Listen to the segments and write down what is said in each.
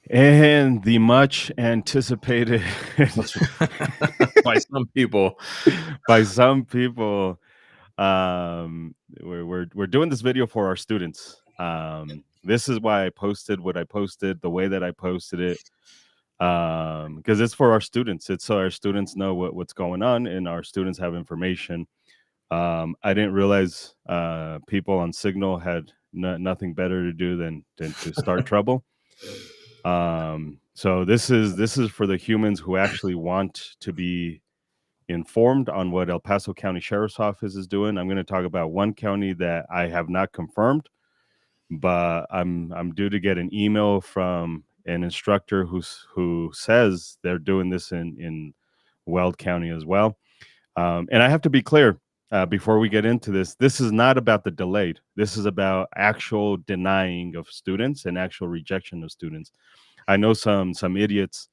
And the much anticipated By some people. by some people, we're doing this video for our students. This is why I posted what I posted the way that I posted it, because it's for our students. It's so our students know what's going on and our students have information. I didn't realize people on Signal had nothing better to do than to start trouble. So this is for the humans who actually want to be informed on what El Paso County Sheriff's Office is doing. I'm going to talk about one county that I have not confirmed, but I'm due to get an email from an instructor who says they're doing this in Weld County as well. And I have to be clear before we get into this. This is not about the delayed. This is about actual denying of students and actual rejection of students. I know some idiots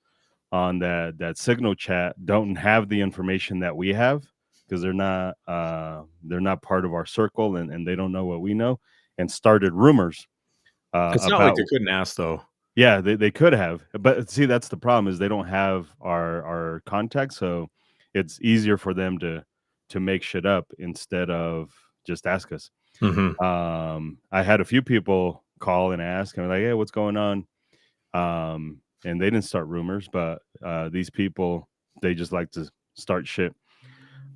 on that Signal chat don't have the information that we have because they're not part of our circle and they don't know what we know and started rumors It's not like about. they couldn't ask, though. Yeah, they could have, but see, that's the problem is they don't have our contact, so it's easier for them to make shit up instead of just ask us. I had a few people call and ask and like, hey, what's going on? And they didn't start rumors, but these people, they just like to start shit.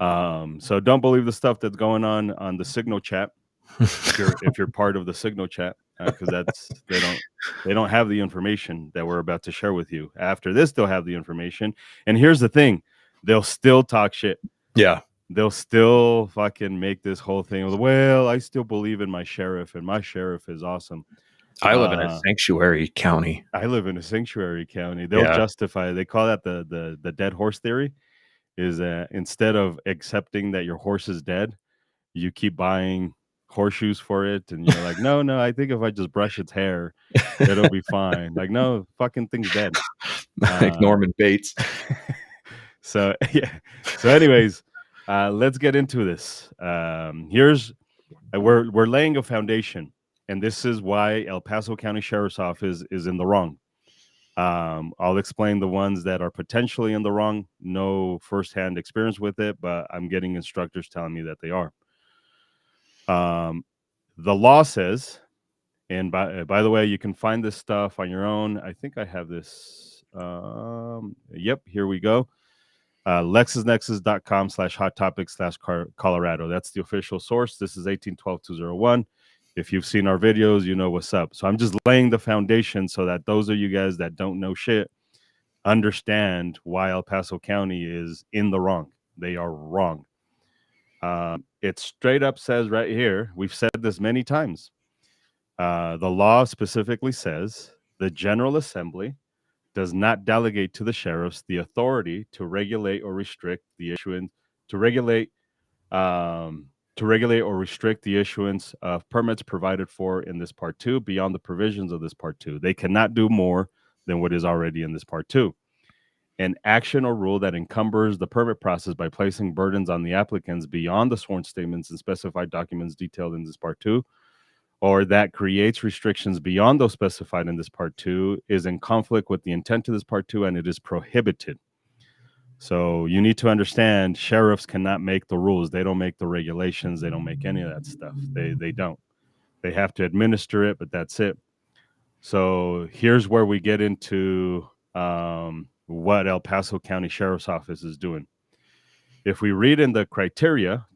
So don't believe the stuff that's going on the Signal chat if you're part of the Signal chat, because they don't have the information that we're about to share with you. After this, they'll have the information. And here's the thing, they'll still talk shit. Yeah. They'll still fucking make this whole thing of, well, I still believe in my sheriff and my sheriff is awesome. I live in a sanctuary county. I live in a sanctuary county. They'll justify. They call that the dead horse theory. Is instead of accepting that your horse is dead, you keep buying horseshoes for it, and you're like, no, I think if I just brush its hair, it'll be fine. Like, no, fucking thing's dead. Like Norman Bates. So yeah. So, anyways, let's get into this. Here's we're laying a foundation, and this is why El Paso County Sheriff's Office is in the wrong. I'll explain the ones that are potentially in the wrong. No firsthand experience with it, but I'm getting instructors telling me that they are. The law says, and by the way, you can find this stuff on your own. I think I have this. Yep, here we go. LexisNexis.com/hot topics/Colorado. That's the official source. This is 1812-201. If you've seen our videos, you know what's up. So I'm just laying the foundation so that those of you guys that don't know shit understand why El Paso County is in the wrong. They are wrong. It straight up says right here, we've said this many times. The law specifically says the General Assembly does not delegate to the sheriffs the authority to regulate or restrict the issuance or restrict the issuance of permits provided for in this Part 2 beyond the provisions of this Part 2. They cannot do more than what is already in this Part 2. An action or rule that encumbers the permit process by placing burdens on the applicants beyond the sworn statements and specified documents detailed in this Part 2, or that creates restrictions beyond those specified in this Part 2 is in conflict with the intent of this Part 2 and it is prohibited. So you need to understand sheriffs cannot make the rules. They don't make the regulations. They don't make any of that stuff. They don't. They have to administer it, but that's it. So here's where we get into what El Paso County Sheriff's Office is doing. If we read in the criteria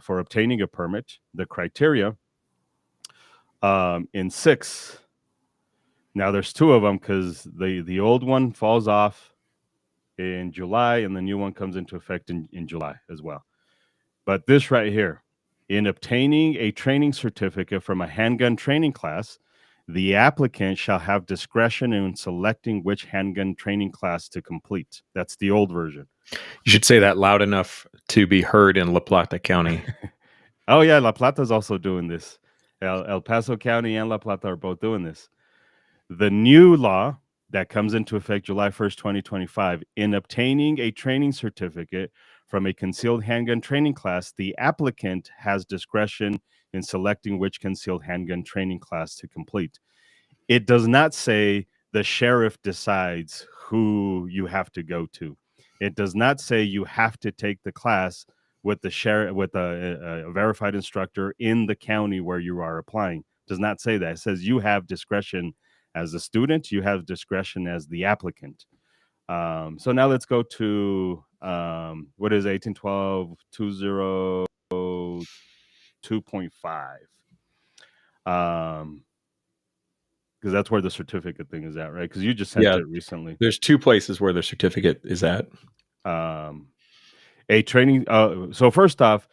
for obtaining a permit, the criteria in 6. Now there's 2 of them because the old one falls off in July and the new one comes into effect in July as well. But this right here, in obtaining a training certificate from a handgun training class, the applicant shall have discretion in selecting which handgun training class to complete. That's the old version. You should say that loud enough to be heard in La Plata County. Oh yeah, La Plata is also doing this. El Paso County and La Plata are both doing this. The new law that comes into effect July 1st, 2025, in obtaining a training certificate from a concealed handgun training class, the applicant has discretion in selecting which concealed handgun training class to complete. It does not say the sheriff decides who you have to go to. It does not say you have to take the class with the sheriff, with a verified instructor in the county where you are applying. It does not say that. It says you have discretion as a student, you have discretion as the applicant. So now let's go to what is 1812 202.5. Because that's where the certificate thing is at, right? Because you just sent it recently. There's two places where the certificate is at. A training. So first off,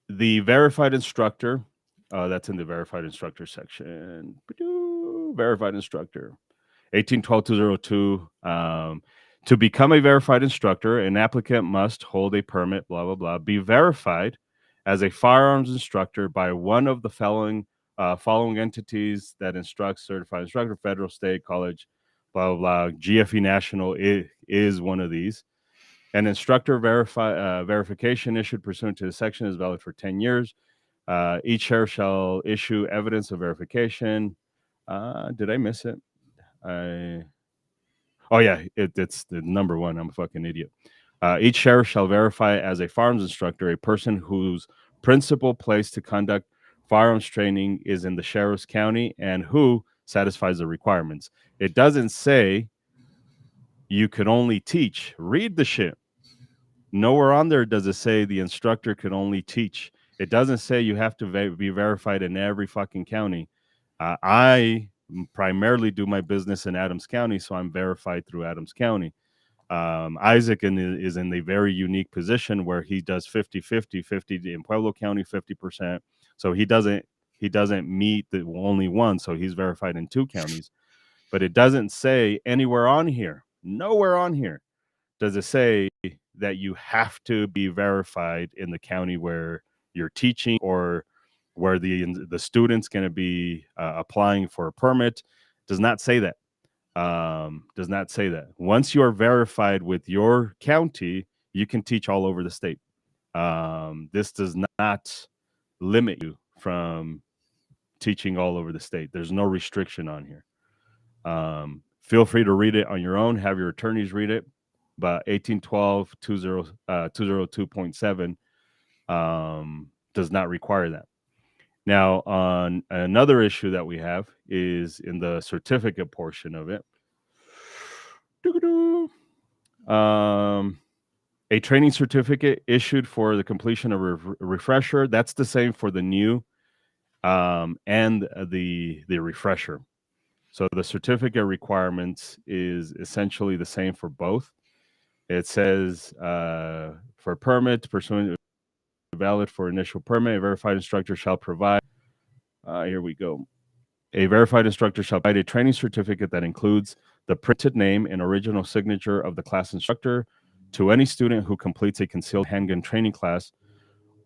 the verified instructor. That's in the verified instructor section. Verified instructor. 1812-202. To become a verified instructor, an applicant must hold a permit, blah, blah, blah, be verified as a firearms instructor by one of the following entities that instructs, certified instructor, federal, state, college, blah, blah, blah. GFE National is one of these. An instructor verification issued pursuant to the section is valid for 10 years. Each sheriff shall issue evidence of verification. Did I miss it? Oh, yeah, it's the number one. I'm a fucking idiot. Each sheriff shall verify as a firearms instructor a person whose principal place to conduct firearms training is in the sheriff's county and who satisfies the requirements. It doesn't say you could only teach. Read the shit. Nowhere on there does it say the instructor could only teach. It doesn't say you have to be verified in every fucking county. I primarily do my business in Adams County, so I'm verified through Adams County. Isaac is in a very unique position where he does 50-50, 50 in Pueblo County, 50%. So he doesn't meet the only one, so he's verified in two counties. But it doesn't say anywhere on here, nowhere on here does it say that you have to be verified in the county where you're teaching or where the student's going to be applying for a permit. Does not say that. Does not say that. Once you are verified with your county, you can teach all over the state. This does not limit you from teaching all over the state. There's no restriction on here. Feel free to read it on your own. Have your attorneys read it. But 1812-202.7 does not require that. Now, on another issue that we have is in the certificate portion of it. A training certificate issued for the completion of a refresher. That's the same for the new and the refresher. So the certificate requirements is essentially the same for both. It says for permit, pursuant valid for initial permit, a verified instructor shall provide. Here we go. A verified instructor shall provide a training certificate that includes the printed name and original signature of the class instructor to any student who completes a concealed handgun training class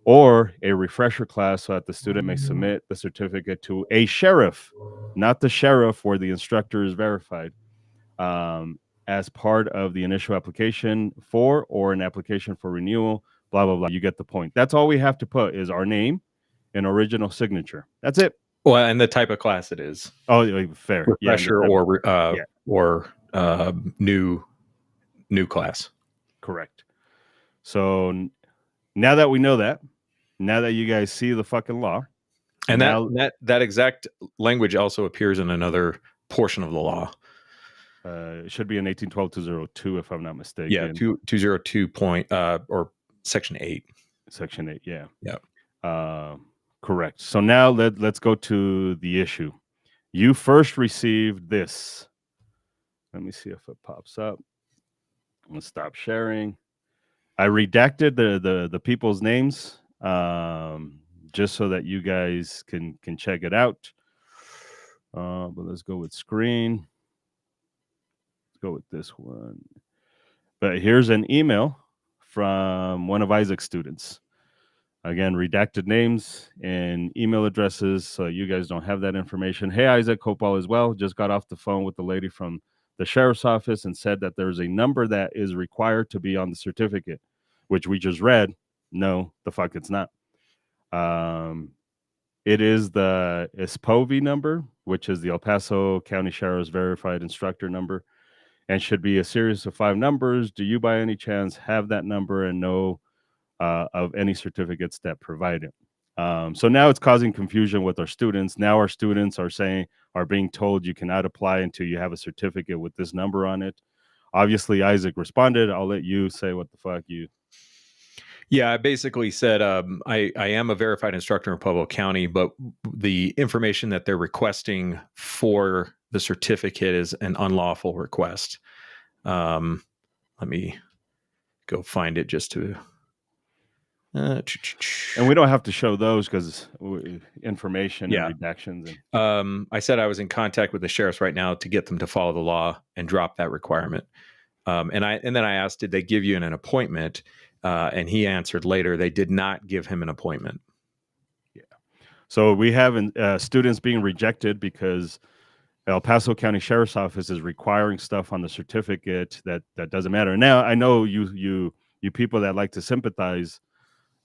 or a refresher class so that the student may submit the certificate to a sheriff, not the sheriff where the instructor is verified, as part of the initial application for or an application for renewal, blah, blah, blah. You get the point. That's all we have to put is our name and original signature. That's it. Well, and the type of class it is. Oh, fair. Refresher or new class. Correct. So now that we know that, now that you guys see the fucking law, and that exact language also appears in another portion of the law. It should be in 1812-202 if I'm not mistaken. Yeah, 202 or section 8. Section 8, yeah. Yeah. Correct. So now let's go to the issue. You first received this. Let me see if it pops up. I'm gonna stop sharing. I redacted the people's names just so that you guys can check it out. But let's go with screen. Let's go with this one. But here's an email from one of Isaac's students. Again, redacted names and email addresses, so you guys don't have that information. Hey, Isaac, hope all is well. Just got off the phone with the lady from the sheriff's office and said that there's a number that is required to be on the certificate, which we just read. No, the fuck it's not. It is the SPOVI number, which is the El Paso County Sheriff's Verified Instructor number, and should be a series of 5 numbers. Do you, by any chance, have that number and know of any certificates that provide it? So now it's causing confusion with our students. Now our students are being told you cannot apply until you have a certificate with this number on it. Obviously, Isaac responded. I'll let you say what the fuck you. Yeah, I basically said I am a verified instructor in Pueblo County, but the information that they're requesting for the certificate is an unlawful request. Let me go find it just to. And we don't have to show those because information and redactions. And I said I was in contact with the sheriffs right now to get them to follow the law and drop that requirement. And then I asked, did they give you an appointment? And he answered later, they did not give him an appointment. Yeah. So we have students being rejected because El Paso County Sheriff's Office is requiring stuff on the certificate that doesn't matter. Now, I know you people that like to sympathize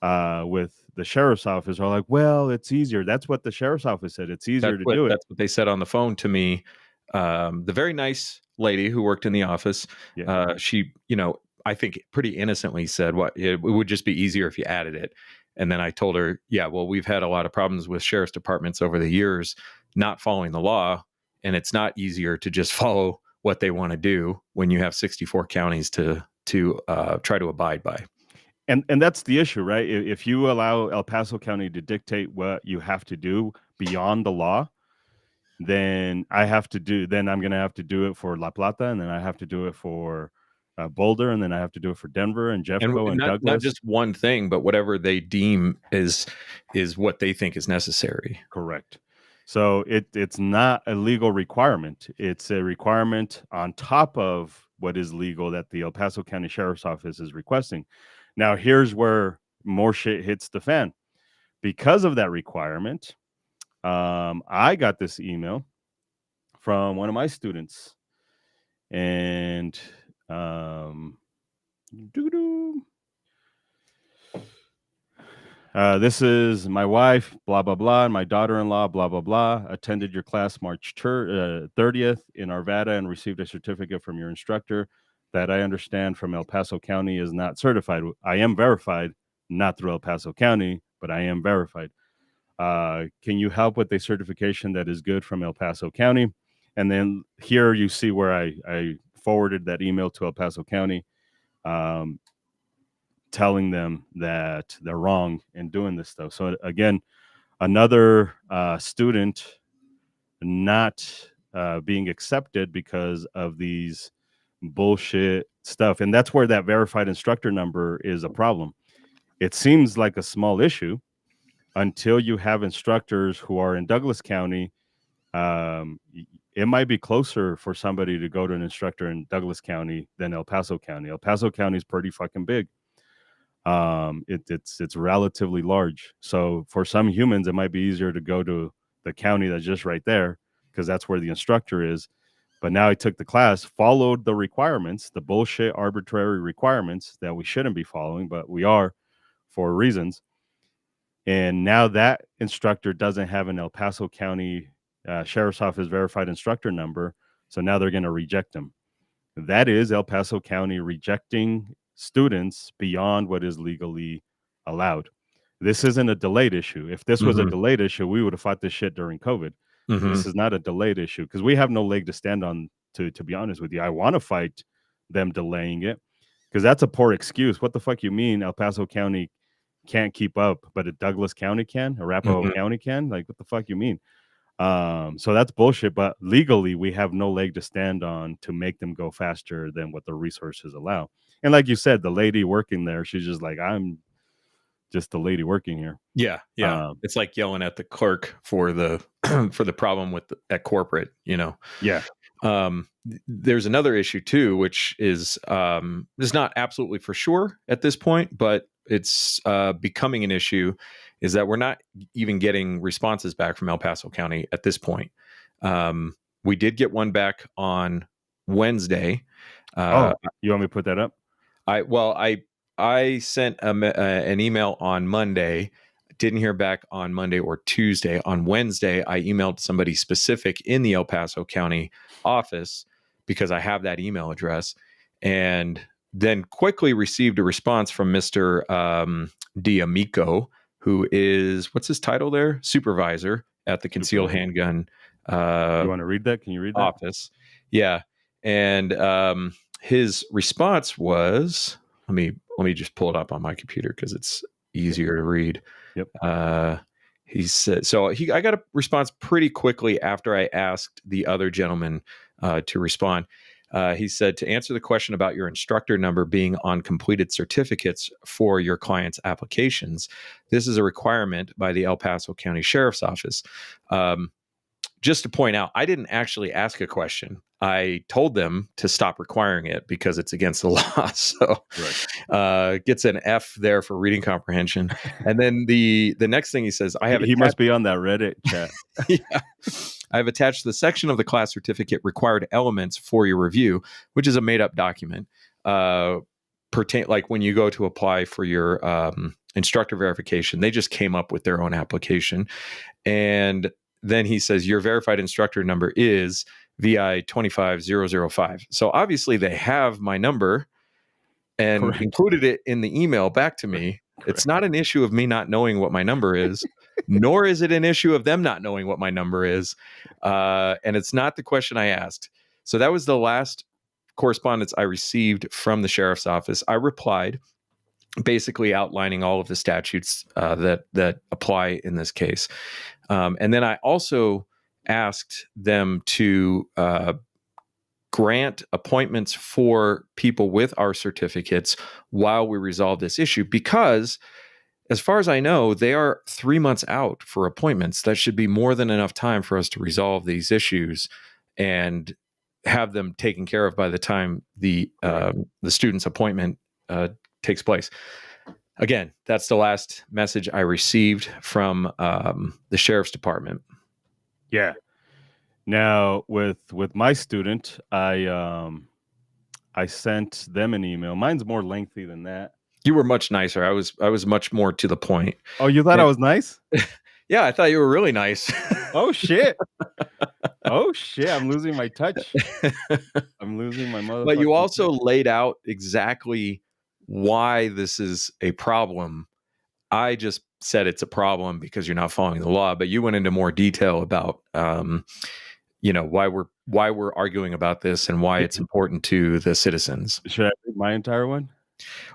with the sheriff's office are like, well, it's easier. That's what the sheriff's office said. It's easier to do it. That's what they said on the phone to me. The very nice lady who worked in the office, she, I think pretty innocently said, it would just be easier if you added it. And then I told her, yeah, well, we've had a lot of problems with sheriff's departments over the years not following the law. And it's not easier to just follow what they want to do when you have 64 counties to try to abide by. And that's the issue, right? If you allow El Paso County to dictate what you have to do beyond the law, then I'm going to have to do it for La Plata, and then I have to do it for Boulder, and then I have to do it for Denver and Jeffco and Douglas. Not just one thing, but whatever they deem is what they think is necessary. Correct. So it's not a legal requirement. It's a requirement on top of what is legal that the El Paso County Sheriff's Office is requesting. Now, here's where more shit hits the fan. Because of that requirement, I got this email from one of my students. And this is my wife, blah, blah, blah, and my daughter-in-law, blah, blah, blah, attended your class March 30th in Arvada and received a certificate from your instructor that I understand from El Paso County is not certified. I am verified, not through El Paso County, but I am verified. Can you help with a certification that is good from El Paso County? And then here you see where I forwarded that email to El Paso County, telling them that they're wrong in doing this stuff. So again, another student not being accepted because of these bullshit stuff. And that's where that verified instructor number is a problem. It seems like a small issue until you have instructors who are in Douglas County. It might be closer for somebody to go to an instructor in Douglas County than El Paso County. El Paso County is pretty fucking big. It's relatively large. So for some humans, it might be easier to go to the county that's just right there because that's where the instructor is. But now I took the class, followed the requirements, the bullshit arbitrary requirements that we shouldn't be following, but we are for reasons. And now that instructor doesn't have an El Paso County Sheriff's Office verified instructor number. So now they're going to reject them. That is El Paso County rejecting students beyond what is legally allowed. This isn't a delayed issue. If this was a delayed issue, we would have fought this shit during COVID. This is not a delayed issue because we have no leg to stand on, to be honest with you. I want to fight them delaying it because that's a poor excuse. What the fuck you mean El Paso County can't keep up, but a Douglas County can, Arapahoe County can? Like, what the fuck you mean? So that's bullshit, but legally we have no leg to stand on to make them go faster than what the resources allow. And like you said, the lady working there, she's just like, I'm just the lady working here. Yeah. It's like yelling at the clerk for the for the problem at corporate, Yeah. There's another issue too, which is not absolutely for sure at this point, but it's becoming an issue, is that we're not even getting responses back from El Paso County at this point. We did get one back on Wednesday. You want me to put that up? I sent an email on Monday Didn't hear back on Monday or Tuesday. On Wednesday, I emailed somebody specific in the El Paso County office because I have that email address, and then quickly received a response from Mr. D'Amico, who is, what's his title there? Supervisor at the concealed handgun You want to read that? Can you read that? office. Yeah. And his response was, let me just pull it up on my computer because it's easier to read. Yep. He said, I got a response pretty quickly after I asked the other gentleman to respond. He said, to answer the question about your instructor number being on completed certificates for your client's applications, this is a requirement by the El Paso County Sheriff's Office. Just to point out, I didn't actually ask a question. I told them to stop requiring it because it's against the law. So gets an F there for reading comprehension. And then the next thing he says, he must be on that Reddit chat. Yeah. I've attached the section of the class certificate required elements for your review, which is a made up document. Like when you go to apply for your instructor verification, they just came up with their own application. And then he says, your verified instructor number is VI 25005. So obviously they have my number and included it in the email back to me. It's not an issue of me not knowing what my number is, nor is it an issue of them not knowing what my number is. And it's not the question I asked. So that was the last correspondence I received from the sheriff's office. I replied, basically outlining all of the statutes that apply in this case. And then I also asked them to grant appointments for people with our certificates while we resolve this issue, because as far as I know, they are 3 months out for appointments. That should be more than enough time for us to resolve these issues and have them taken care of by the time the student's appointment takes place. Again, that's the last message I received from the sheriff's department. Yeah. Now with my student, I sent them an email. Mine's more lengthy than that. You were much nicer. I was much more to the point. Oh, you thought I was nice? Yeah, I thought you were really nice. Oh shit. Oh shit, I'm losing my touch. I'm losing my mother. But you also laid out exactly why this is a problem. I just said it's a problem because you're not following the law, but you went into more detail about why we're arguing about this and why it's important to the citizens. Should I read my entire one?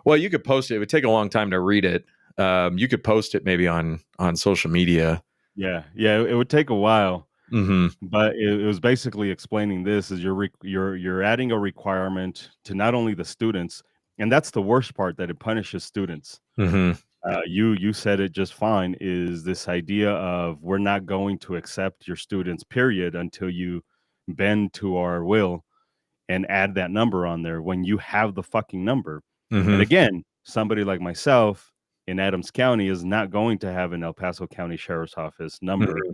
Well, you could post it. It would take a long time to read it. You could post it maybe on social media. Yeah, it would take a while. Mm-hmm. But it was basically explaining this is you're adding a requirement to not only the students, and that's the worst part, that it punishes students. Mm-hmm. You said it just fine, is this idea of we're not going to accept your students, period, until you bend to our will and add that number on there when you have the fucking number. Mm-hmm. And again, somebody like myself in Adams County is not going to have an El Paso County Sheriff's Office number. Mm-hmm.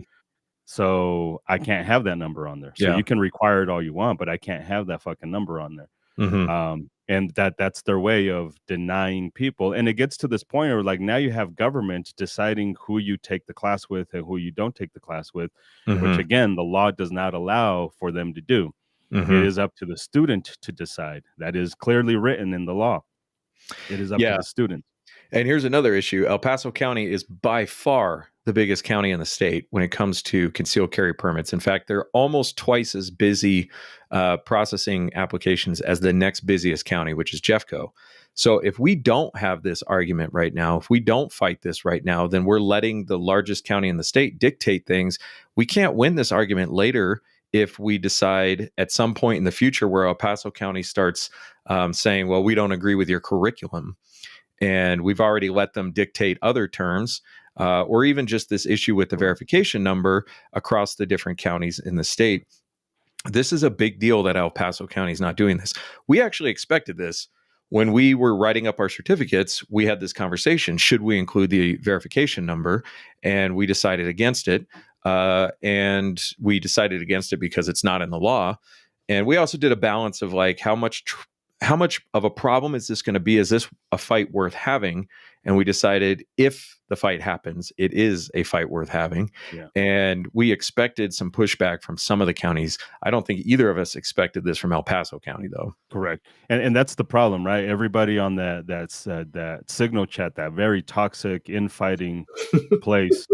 So I can't have that number on there. So you can require it all you want, but I can't have that fucking number on there. Mm-hmm. And that's their way of denying people. And it gets to this point where, like, now you have government deciding who you take the class with and who you don't take the class with, mm-hmm. which again, the law does not allow for them to do. Mm-hmm. It is up to the student to decide. That is clearly written in the law. It is up to the student. And here's another issue. El Paso County is by far the biggest county in the state when it comes to concealed carry permits. In fact, they're almost twice as busy processing applications as the next busiest county, which is Jeffco. So if we don't have this argument right now, if we don't fight this right now, then we're letting the largest county in the state dictate things. We can't win this argument later if we decide at some point in the future where El Paso County starts saying, well, we don't agree with your curriculum. And we've already let them dictate other terms, or even just this issue with the verification number across the different counties in the state. This is a big deal that El Paso County is not doing this. We actually expected this. When we were writing up our certificates, we had this conversation. Should we include the verification number? And we decided against it. And we decided against it because it's not in the law. And we also did a balance of like how much of a problem is this going to be? Is this a fight worth having? and we decided if the fight happens, it is a fight worth having. Yeah. And we expected some pushback from some of the counties. I don't think either of us expected this from El Paso County, though. Correct. And that's the problem, right? Everybody on that signal chat, that very toxic infighting place.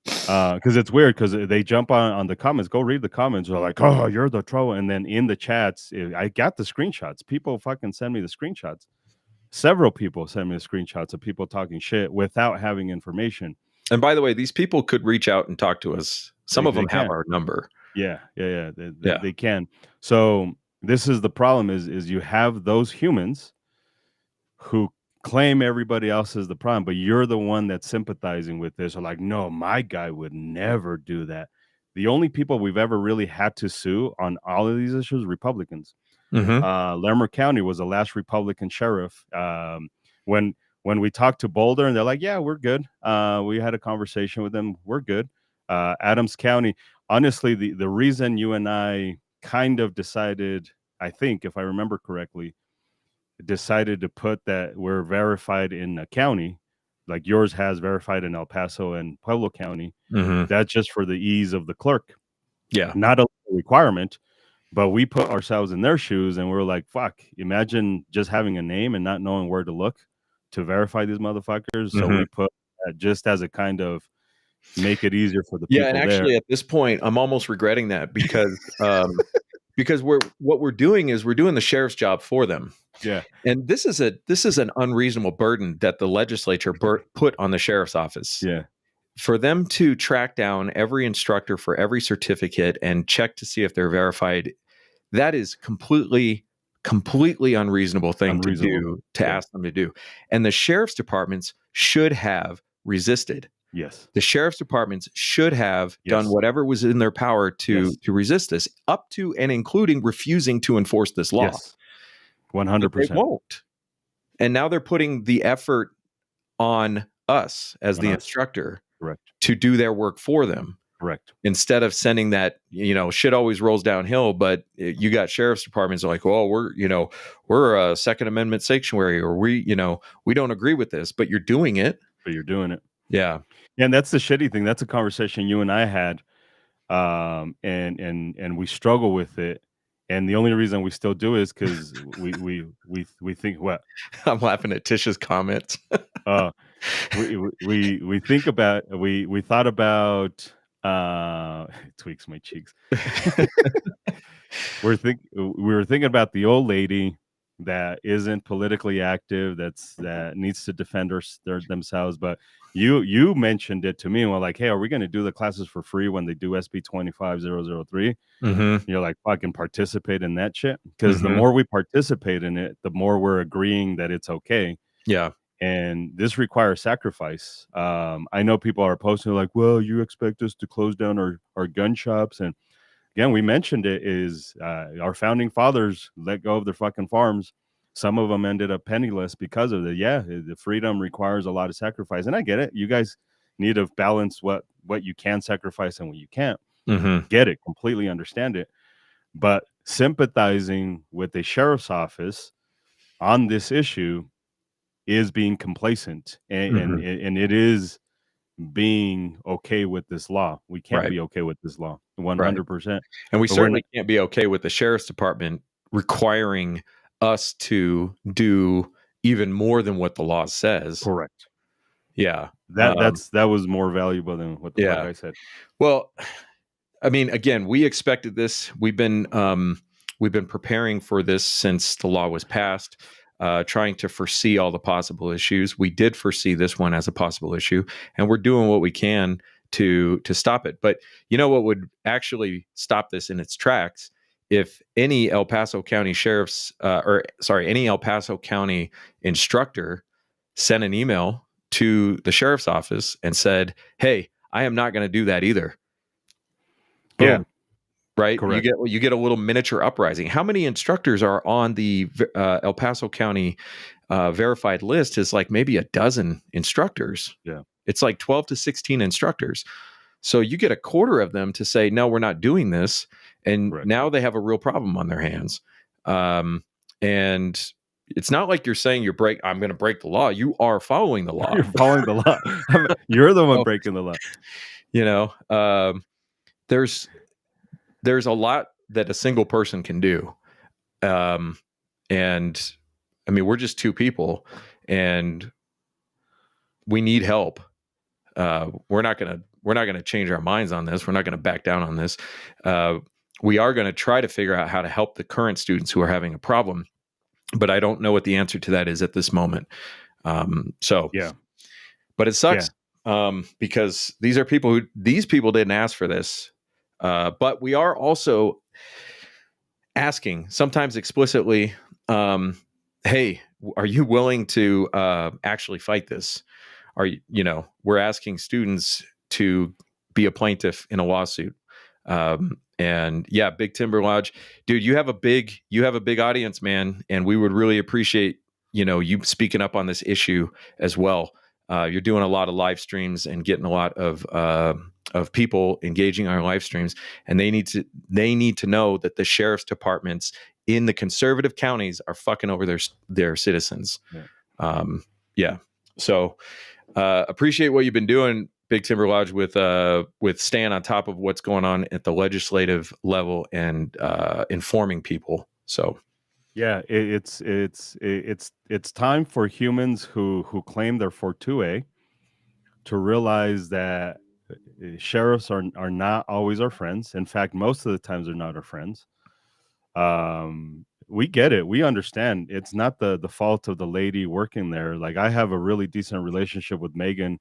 Because it's weird because they jump on the comments. Go read the comments. They're like, "Oh, you're the troll," and then in the chats, I got the screenshots. People fucking send me the screenshots. Several people send me the screenshots of people talking shit without having information. And by the way, these people could reach out and talk to us. Some of them have our number. Yeah. They can. So this is the problem: is you have those humans who claim everybody else is the problem, but you're the one that's sympathizing with this, or like, no, my guy would never do that. The only people we've ever really had to sue on all of these issues, Republicans. Larimer County was the last Republican sheriff. When we talked to Boulder, and they're like, yeah, we're good. We had a conversation with them. We're good. Adams County, honestly, the reason you and I kind of decided, I think, if I remember correctly, decided to put that we're verified in a county, like yours has verified in El Paso and Pueblo County. That's just for the ease of the clerk. Yeah. Not a requirement, but we put ourselves in their shoes and we're like, fuck, imagine just having a name and not knowing where to look to verify these motherfuckers. So we put that just as a kind of make it easier for the people. Yeah, and actually there. At this point, I'm almost regretting that because because what we're doing is we're doing the sheriff's job for them. Yeah. And this is an unreasonable burden that the legislature put on the sheriff's office. Yeah. For them to track down every instructor for every certificate and check to see if they're verified, that is completely unreasonable thing to do, to ask them to do. And the sheriff's departments should have resisted. Yes. The sheriff's departments should have done whatever was in their power to resist this, up to and including refusing to enforce this law. Yes. 100%. They won't. And now they're putting the effort on us as the instructor to do their work for them. Correct. Instead of sending that, shit always rolls downhill, but you got sheriff's departments like, well, we're a Second Amendment sanctuary, or we don't agree with this, but you're doing it. But you're doing it. Yeah. And that's the shitty thing. That's a conversation you and I had. And we struggle with it. And the only reason we still do is because we think what? I'm laughing at Tish's comments. we think about we thought about it tweaks my cheeks. we were thinking about the old lady that isn't politically active, that needs to defend themselves. But you mentioned it to me and we're like, hey, are we going to do the classes for free when they do SB 25003? You're like, fucking participate in that shit, because the more we participate in it, the more we're agreeing that it's okay. Yeah. And this requires sacrifice. I know people are posting like, well, you expect us to close down our gun shops. And again, we mentioned it is our founding fathers let go of their fucking farms. Some of them ended up penniless because of it. Yeah, the freedom requires a lot of sacrifice. And I get it. You guys need to balance what you can sacrifice and what you can't. Get it. Completely understand it. But sympathizing with the sheriff's office on this issue is being complacent. And it is being okay with this law. We can't be okay with this law 100%. And we certainly can't be okay with the sheriff's department requiring us to do even more than what the law says. Correct. Yeah. That was more valuable than what the fuck I said. Well, I mean, again, we expected this. We've been preparing for this since the law was passed. Trying to foresee all the possible issues. We did foresee this one as a possible issue, and we're doing what we can to stop it. But you know what would actually stop this in its tracks? If any El Paso County any El Paso County instructor sent an email to the sheriff's office and said, "Hey, I am not going to do that either." Boom. Yeah. Right. Correct. You get a little miniature uprising. How many instructors are on the El Paso County verified list? Is like maybe a dozen instructors. Yeah. It's like 12 to 16 instructors. So you get a quarter of them to say, no, we're not doing this. And now they have a real problem on their hands. And it's not like you're saying I'm going to break the law. You are following the law. You're following the law. You're the one So, breaking the law. There's a lot that a single person can do. And I mean, we're just two people and we need help. We're not going to change our minds on this. We're not going to back down on this. We are going to try to figure out how to help the current students who are having a problem, but I don't know what the answer to that is at this moment. Yeah. But it sucks because these people didn't ask for this. But we are also asking, sometimes explicitly, hey, are you willing to actually fight this? We're asking students to be a plaintiff in a lawsuit. And yeah, Big Timber Lodge, dude, you have a big audience, man. And we would really appreciate, you speaking up on this issue as well. You're doing a lot of live streams and getting a lot of people engaging on our live streams, and they need to know that the sheriff's departments in the conservative counties are fucking over their citizens. Yeah. So appreciate what you've been doing, Big Timber Lodge, with staying on top of what's going on at the legislative level and informing people. So yeah, it's time for humans who claim they're for 2A to realize that sheriffs are not always our friends. In fact, most of the times they're not our friends. We get it. We understand. It's not the fault of the lady working there. Like, I have a really decent relationship with Megan,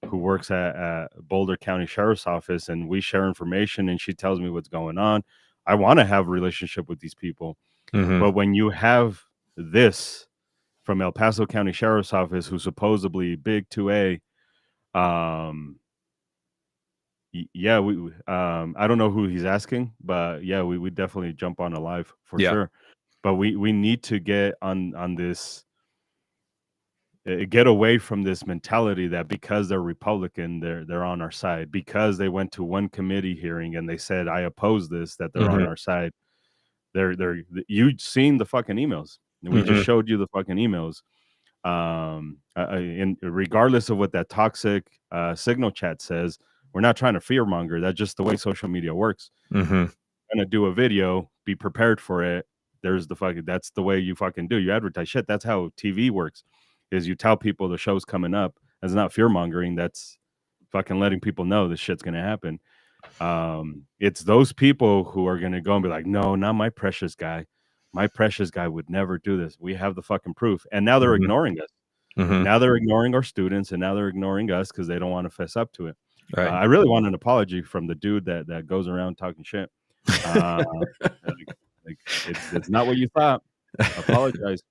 who works at Boulder County Sheriff's Office, and we share information and she tells me what's going on. I want to have a relationship with these people. mm-hmm. But when you have this from El Paso County Sheriff's Office, who's supposedly big 2A, yeah, we I don't know who he's asking, but yeah, we definitely jump on a live for sure. But we need to get on this, get away from this mentality that because they're Republican, they're on our side, because they went to one committee hearing and they said, I oppose this, that they're on our side. You've seen the fucking emails. We just showed you the fucking emails. And regardless of what that toxic signal chat says, we're not trying to fearmonger. That's just the way social media works. Gonna do a video, be prepared for it. That's the way you fucking do. You advertise shit. That's how TV works. Is you tell people the show's coming up. That's not fearmongering. That's fucking letting people know this shit's gonna happen. It's those people who are gonna go and be like, no, not my precious guy. My precious guy would never do this. We have the fucking proof. And now they're ignoring us. Now they're ignoring our students, and now they're ignoring us because they don't want to fess up to it. Right. I really want an apology from the dude that goes around talking shit. It's not what you thought. Apologize.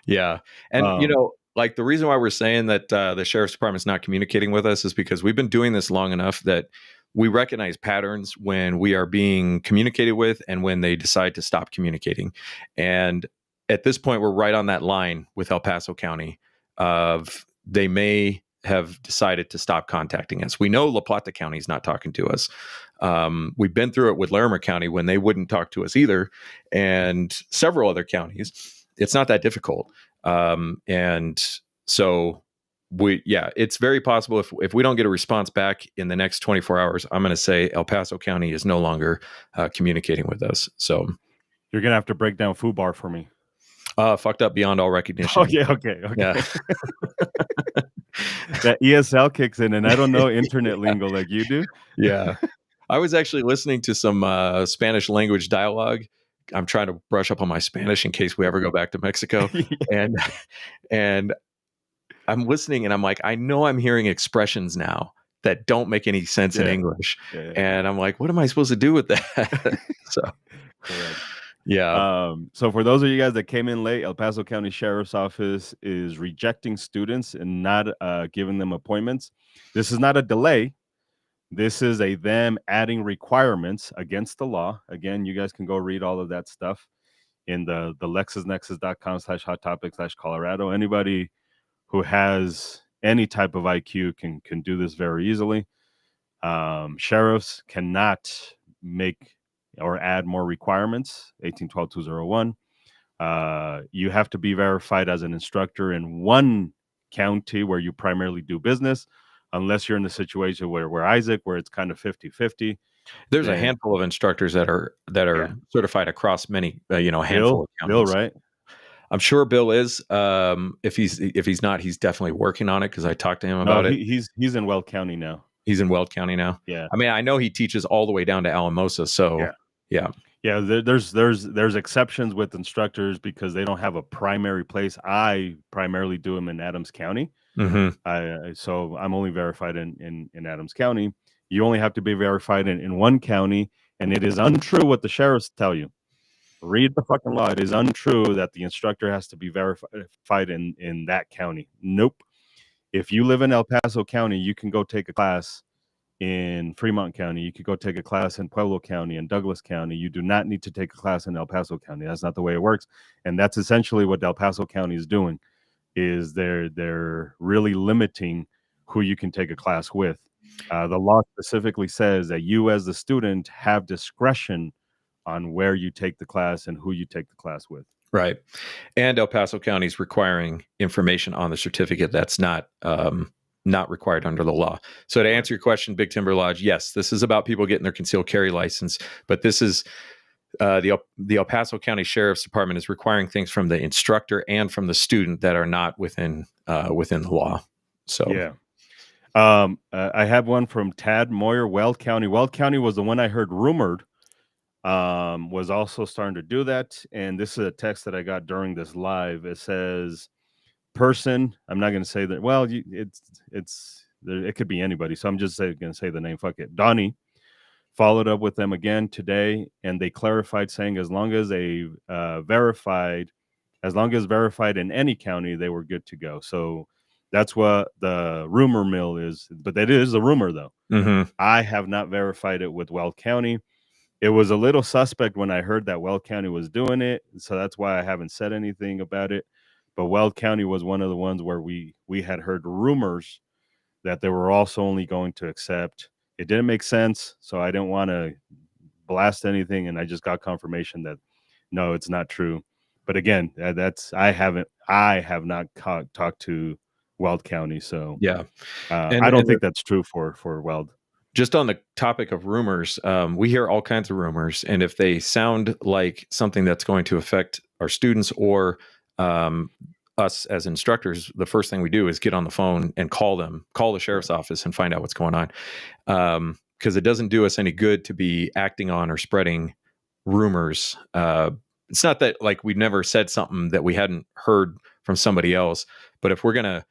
Yeah. And, like, the reason why we're saying that the sheriff's department's not communicating with us is because we've been doing this long enough that we recognize patterns when we are being communicated with and when they decide to stop communicating. And at this point, we're right on that line with El Paso County of they may have decided to stop contacting us. We know La Plata County is not talking to us. We've been through it with Larimer County when they wouldn't talk to us either, and several other counties. It's not that difficult. And so it's very possible if we don't get a response back in the next 24 hours, I'm going to say El Paso County is no longer communicating with us. So you're going to have to break down FUBAR for me. Fucked up beyond all recognition. Oh, yeah. Okay. Yeah. That ESL kicks in, and I don't know internet lingo like you do. Yeah. I was actually listening to some Spanish language dialogue. I'm trying to brush up on my Spanish in case we ever go back to Mexico. And I'm listening and I'm like, I know I'm hearing expressions now that don't make any sense in English. Yeah. And I'm like, what am I supposed to do with that? So, correct. Yeah. So for those of you guys that came in late, El Paso County Sheriff's Office is rejecting students and not giving them appointments. This is not a delay. This is them adding requirements against the law. Again, you guys can go read all of that stuff in the lexisnexus.com/hot topic/Colorado. Anybody who has any type of IQ can do this very easily. Sheriffs cannot make or add more requirements. 1812-201. You have to be verified as an instructor in one county where you primarily do business, unless you're in the situation where Isaac, where it's kind of 50-50. There's a Then handful of instructors that are yeah, certified across many, handful of Bill, counties. right? I'm sure Bill is. If he's not, he's definitely working on it because I talked to him No, about it. he's in Weld County now. He's in Weld County now. Yeah, I mean, I know he teaches all the way down to Alamosa. So yeah. yeah. Yeah, there's exceptions with instructors because they don't have a primary place. I primarily do them in Adams County. Hmm. So I'm only verified in Adams County. You only have to be verified in one county, and it is untrue what the sheriffs tell you. Read the fucking law. It is untrue that the instructor has to be verified in that county. Nope. If you live in El Paso County, you can go take a class in Fremont County. You could go take a class in Pueblo County and Douglas County. You do not need to take a class in El Paso County. That's not the way it works. And that's essentially what El Paso County is doing, is they're really limiting who you can take a class with. The law specifically says that you as the student have discretion on where you take the class and who you take the class with. Right. And El Paso County is requiring information on the certificate that's not required under the law. So to answer your question, Big Timber Lodge, yes, this is about people getting their concealed carry license, but this is the El Paso County Sheriff's Department is requiring things from the instructor and from the student that are not within the law. So yeah. I have one from Tad Moyer, Weld County. Weld County was the one I heard rumored was also starting to do that. And this is a text that I got during this live. It says, person, I'm not going to say that. Well, it could be anybody. So I'm just going to say the name. Fuck it. Donnie followed up with them again today, and they clarified saying as long as verified in any county, they were good to go. So that's what the rumor mill is. But that is a rumor, though. mm-hmm. I have not verified it with Weld County. It was a little suspect when I heard that Weld County was doing it, so that's why I haven't said anything about it. But Weld County was one of the ones where we had heard rumors that they were also only going to accept. It didn't make sense, so I didn't want to blast anything, and I just got confirmation that no, it's not true. But again, I have not talked to Weld County, so yeah, I don't think that's true for Weld. Just on the topic of rumors, we hear all kinds of rumors, and if they sound like something that's going to affect our students or us as instructors, the first thing we do is get on the phone and call the sheriff's office and find out what's going on. Because it doesn't do us any good to be acting on or spreading rumors. It's not that like we've never said something that we hadn't heard from somebody else, but if we're gonna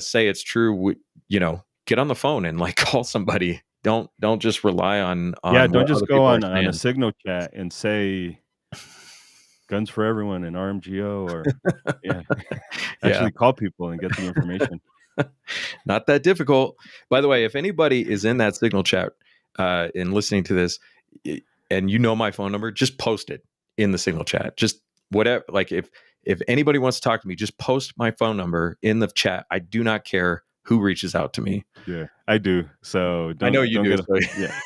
say it's true, get on the phone and like call somebody. Don't just rely on don't just go on a a signal chat and say guns for everyone and RMGO or actually call people and get the information. Not that difficult. By the way, if anybody is in that signal chat and listening to this and my phone number, just post it in the signal chat. Just whatever, like if anybody wants to talk to me, just post my phone number in the chat. I do not care who reaches out to me. Yeah, I do. So I know you do. Yeah.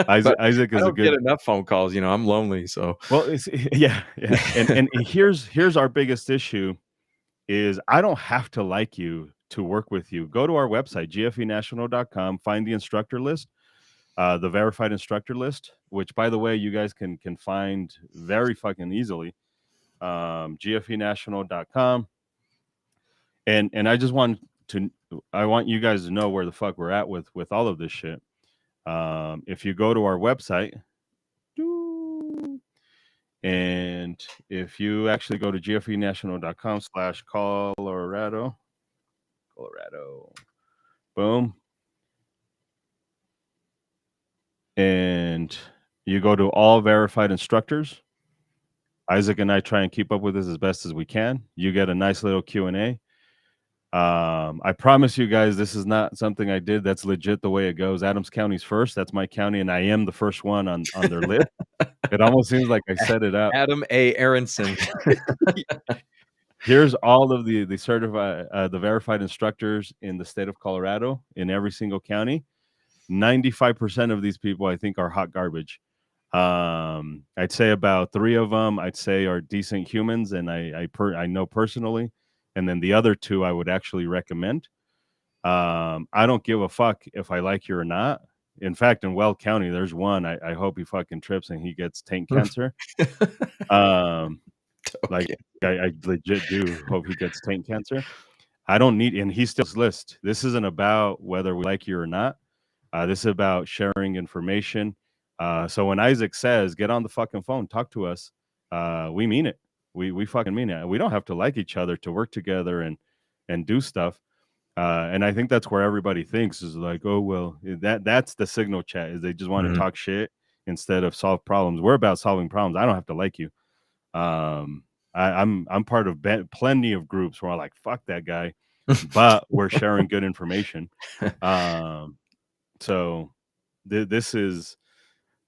Isaac is I don't get enough phone calls. I'm lonely. So well, yeah. And here's our biggest issue is I don't have to like you to work with you. Go to our website, gfenational.com, find the instructor list, the verified instructor list, which by the way, you guys can find very fucking easily. gfenational.com. And I want you guys to know where the fuck we're at with all of this shit. If you go to our website, and if you actually go to gfenational.com/Colorado, boom, and you go to all verified instructors. Isaac and I try and keep up with this as best as we can. You get a nice little Q&A. I promise you guys, this is not something I did. That's legit the way it goes. Adams County's first. That's my county, and I am the first one on their list. It almost seems like I set it up. Adam A. Aronson. Here's all of the certified, the verified instructors in the state of Colorado in every single county. 95% of these people, I think, are hot garbage. I'd say about 3 of them I'd say are decent humans, and I know personally, and then the other 2 I would actually recommend. I don't give a fuck if I like you or not. In fact, in Weld County, there's one. I hope he fucking trips and he gets tank cancer. Um, like Okay. I legit do hope he gets tank cancer. I don't need, and he's still on his list. This isn't about whether we like you or not. This is about sharing information. So when Isaac says, "Get on the fucking phone, talk to us," we mean it. We fucking mean it. We don't have to like each other to work together and do stuff. And I think that's where everybody thinks is like, oh well, that's the signal chat is they just want to Mhm. talk shit instead of solve problems. We're about solving problems. I don't have to like you. Um, I'm part of plenty of groups where I'm like, fuck that guy, but we're sharing good information. Um, so this is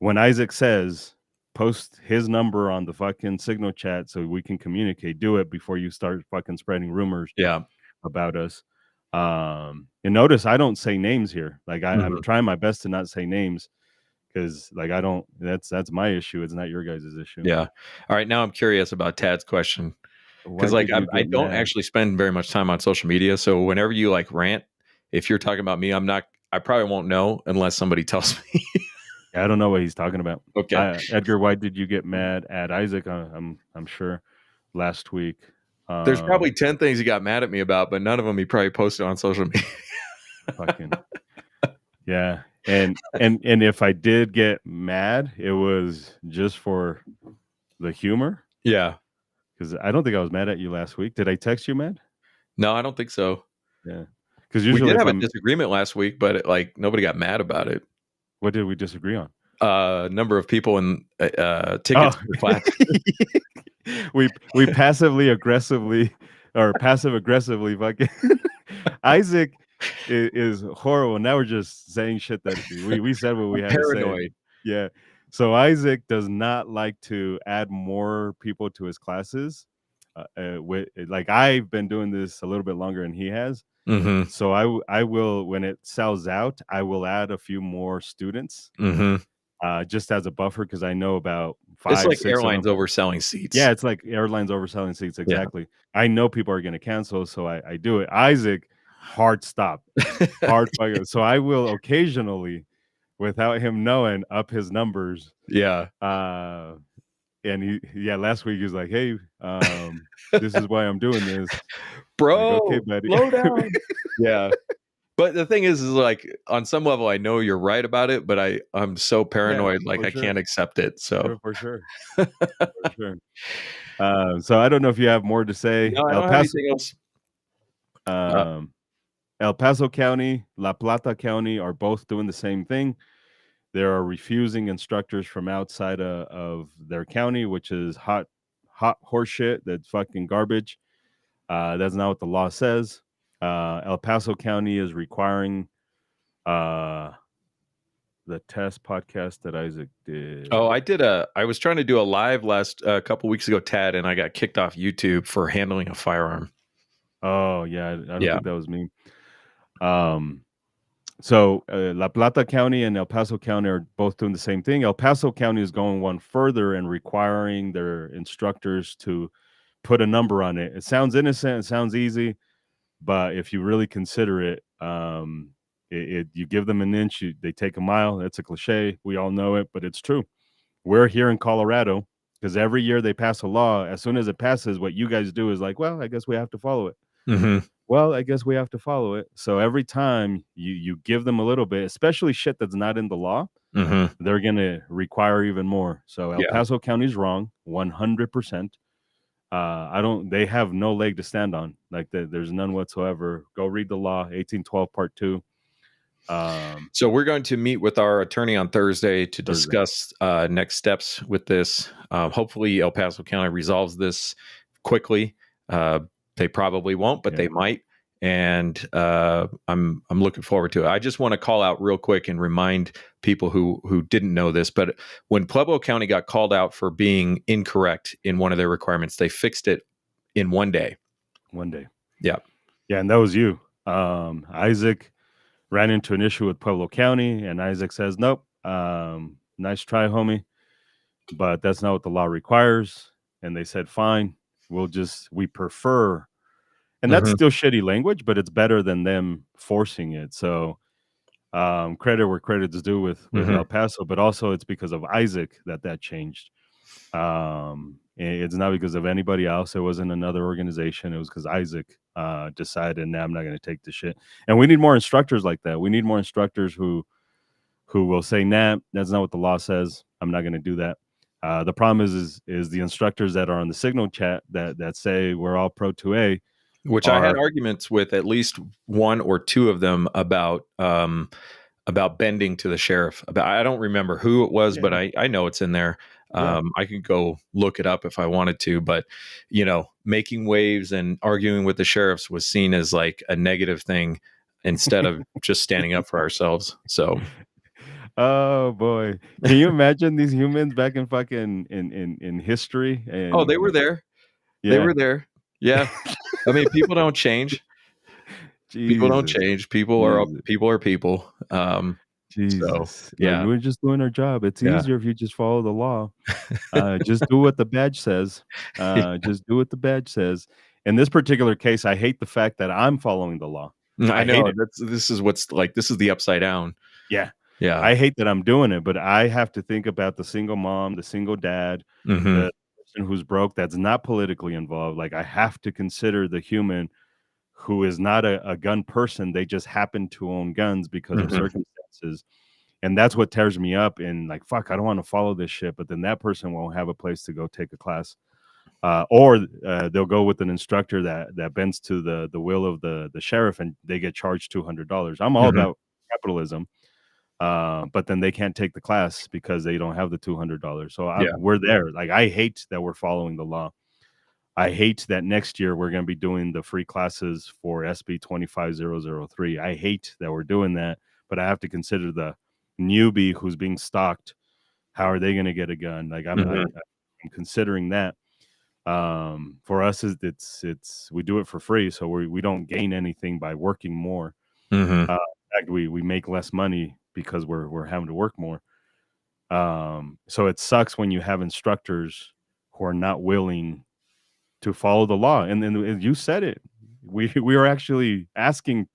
when Isaac says post his number on the fucking signal chat so we can communicate. Do it before you start fucking spreading rumors Yeah. about us. And notice I don't say names here. Like I'm Mhm. trying my best to not say names because like I don't. That's my issue. It's not your guys' issue. Yeah. All right. Now I'm curious about Tad's question Why because, like, did you I get don't mad? actually spend very much time on social media. So whenever you like rant, if you're talking about me, I probably won't know unless somebody tells me. I don't know what he's talking about. Okay. Edgar, why did you get mad at Isaac? I'm sure last week. There's probably Um, 10 things he got mad at me about, but none of them he probably posted on social media. fucking yeah. And if I did get mad, it was just for the humor Yeah. because I don't think I was mad at you last week. Did I text you mad? No, I don't think so. Yeah. Because We usually did if have a I'm, disagreement last week, but like nobody got mad about it. what did we disagree on? Number of people and Oh, tickets for class. we passively aggressively or passive aggressively fucking Isaac is horrible. Now we're just saying shit that we said what we I'm had to say. paranoid. Yeah. So Isaac does not like to add more people to his classes. Like I've been doing this a little bit longer than he has. Mm-hmm. So I will when it sells out, I will add a few more students Mm-hmm. just as a buffer because I know about It's five, like six of them. airlines overselling seats. Yeah, it's like airlines overselling seats. Yeah. Exactly. I know people are going to cancel, so I do it. Isaac, hard stop, hard fucking. So I will occasionally, without him knowing, up his numbers. Yeah. And yeah, last week he was like, "Hey, this is why I'm doing this." Like, okay, Bro, buddy. slow down. Yeah. But the thing is like on some level I know you're right about it, but I'm so Yeah, paranoid like for I sure, can't accept it. So for sure, for sure. So I don't know if you have more to say. no, I don't have anything else. Uh, Um, El Paso County, La Plata County are both doing the same thing. They are refusing instructors from outside of their county, which is hot horseshit. That's fucking garbage. That's not what the law says. El Paso County is requiring uh, the test podcast that Isaac oh, did. I was trying to do a live last couple weeks ago, Tad, and I got kicked off YouTube for handling a firearm. Oh yeah, I don't Yeah. think that was me. Um, So La Plata County and El Paso County are both doing the same thing. El Paso County is going one further and requiring their instructors to put a number on it. It sounds innocent, it sounds easy, but if you really consider it, you give them an inch, they take a mile. That's a cliche. We all know it, but it's true. We're here in Colorado because every year they pass a law. As soon as it passes, what you guys do is like, well, I guess we have to follow it. Mm-hmm. Well, I guess we have to follow it. So every time you give them a little bit, especially shit that's not in the law, Mm-hmm. they're gonna require even more. So El Yeah. Paso County's wrong, 100%. I don't. They have no leg to stand on. Like there's none whatsoever. Go read the law, 1812 Part 2. So we're going to meet with our attorney on Thursday to Thursday. discuss next steps with this. Hopefully, El Paso County resolves this quickly. They probably won't, but Yeah. they might. And I'm looking forward to it. I just want to call out real quick and remind people who didn't know this, but when Pueblo County got called out for being incorrect in one of their requirements, they fixed it in one day. One day. Yeah. Yeah, and that was you. Isaac ran into an issue with Pueblo County, and Isaac says, "Nope. Nice try, homie. but that's not what the law requires. And they said, fine, we prefer, and that's Hmm. still shitty language, but it's better than them forcing it. So credit where credit's due with Hmm. El Paso, but also it's because of Isaac that changed. It's not because of anybody else. It wasn't another organization. It was because Isaac decided, nah, I'm not going to take the shit. And we need more instructors like that. We need more instructors who will say, nah, that's not what the law says. I'm not going to do that. The problem is the instructors that are on the Signal chat that say we're all pro 2A Which I had are, arguments with at least one or two of them about bending to the sheriff. About, I don't remember who it was, yeah, but I know it's in there. yeah. I could go look it up if I wanted to, but making waves and arguing with the sheriffs was seen as like a negative thing instead of just standing up for ourselves. So, Oh boy, can you imagine these humans back in fucking in history? oh, And they were there. They yeah, were there. Yeah. I mean, people don't change. People don't Jesus, change. Jesus. People are people. So Jesus. Like, yeah, we're just doing our job. It's yeah. easier if you just follow the law. Just do what the badge says. Just do what the badge says. In this particular case, I hate the fact that I'm following the law. I I hate know it. this is what's like. This is the upside down. Yeah. Yeah. I hate that I'm doing it, but I have to think about the single mom, the single dad, Hmm. the person who's broke that's not politically involved. Like, I have to consider the human who is not a gun person. They just happen to own guns because of Hmm. circumstances. And that's what tears me up. And like, fuck, I don't want to follow this shit. But then that person won't have a place to go take a class, or they'll go with an instructor that bends to the will of the sheriff, and they get charged $200. I'm all Hmm. about capitalism, but then they can't take the class because they don't have the $200. So Yeah. we're there. Like, I hate that we're following the law. I hate that next year we're going to be doing the free classes for SB 25003. I hate that we're doing that, but I have to consider the newbie who's being stalked. How are they going to get a gun? Like, Hmm. I'm considering that. For us, it's we do it for free, so we don't gain anything by working more. Hmm. In fact, we make less money because we're having to work more. So it sucks when you have instructors who are not willing to follow the law. And then you said it. We are actually asking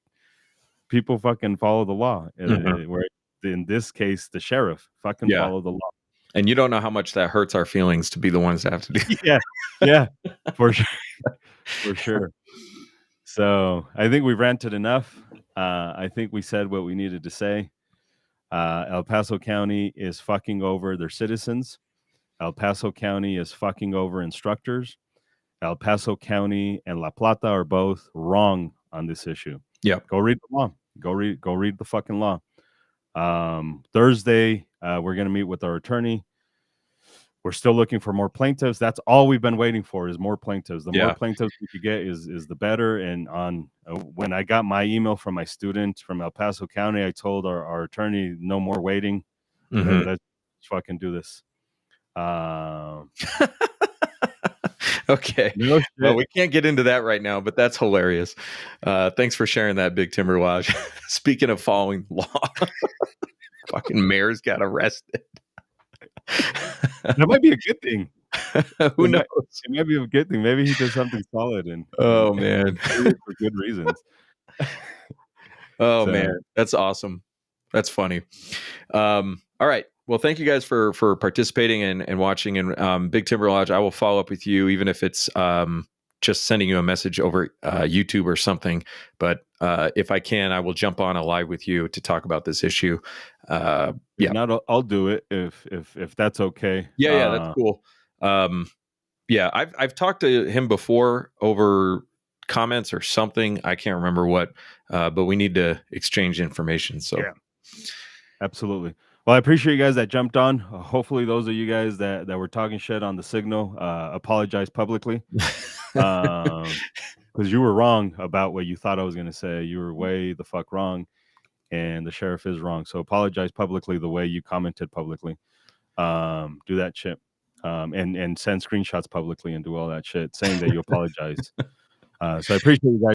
people fucking follow the law. Hmm. Where in this case, the sheriff fucking Yeah. follow the law. And you don't know how much that hurts our feelings to be the ones that have to do. Yeah, yeah, for sure, for sure. So I think we ranted enough. I think we said what we needed to say. El Paso County is fucking over their citizens. El Paso County is fucking over instructors. El Paso County and La Plata are both wrong on this issue. Yeah. Go read the law. Go read the fucking law. Thursday, we're gonna meet with our attorney. We're still looking for more plaintiffs. That's all we've been waiting for is more plaintiffs. The more Yeah. plaintiffs we could get is the better. And on when I got my email from my student from El Paso County, I told our attorney no more waiting. Hmm. Let's fucking do this. Um, Okay. no Well, shit. we can't get into that right now, but that's hilarious. Thanks for sharing that, Big Timber Lodge. Speaking of following the law, fucking mayor's got arrested. That might be a good thing. Who knows? It might be a good thing. Maybe he did something solid and Oh man. did it for good reasons. Oh man, So that's awesome. That's funny. All right. Well, thank you guys for participating and watching. And Big Timber Lodge, I will follow up with you, even if it's just sending you a message over YouTube or something. But if I can, I will jump on a live with you to talk about this issue. if Yeah, not, I'll do it if that's okay. yeah, that's cool. Yeah, I've talked to him before over comments or something. I can't remember what, but we need to exchange information. So. Yeah, absolutely. Well, I appreciate you guys that jumped on. Hopefully, those of you guys that were talking shit on the signal, apologize publicly. Because you were wrong about what you thought I was going to say. You were way the fuck wrong, and the sheriff is wrong. So apologize publicly the way you commented publicly. Do that shit, and send screenshots publicly and do all that shit saying that you apologize. So I appreciate you guys.